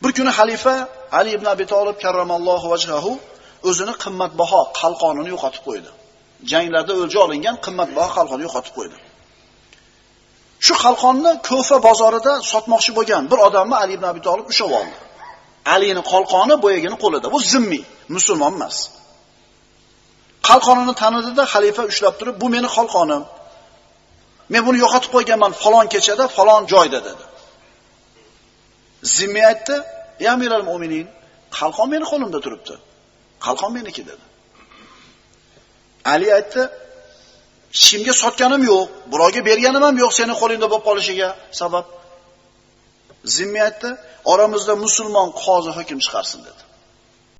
Bir kuni xalifa Ali ibn Abi Talib karramallohu vajhahu o'zini qimmatbaho qalqonini yo'qotib qo'ydi. Janglarda o'lja olingan qimmatbaho qalqonni yo'qotib qo'ydi. Shu qalqonni Kufa bozorida sotmoqchi bo'lgan bir odamni Ali ibn Abi Talib ushlab oldi. Alining qalqoni boyagini qo'lida. Bu zimmi, musulmon emas. Qalqonini tanidida xalifa ushlab turib, "Bu meni qalqonim. Men buni yo'qotib qo'yganman falon kechada, falon joyda" dedi. Zimmi aytdi: "Ey Amiral Mu'minin, qalqon meni qo'limda turibdi. Qalqon meniki" dedi. Ali aytdi: "Kimga sotganim yo'q, birovga berganim ham yo'q sening qo'lingda bo'lib qolishiga sabab." Zimmi aytdi: "Oramizda musulmon qozi hukm chiqarsin" dedi.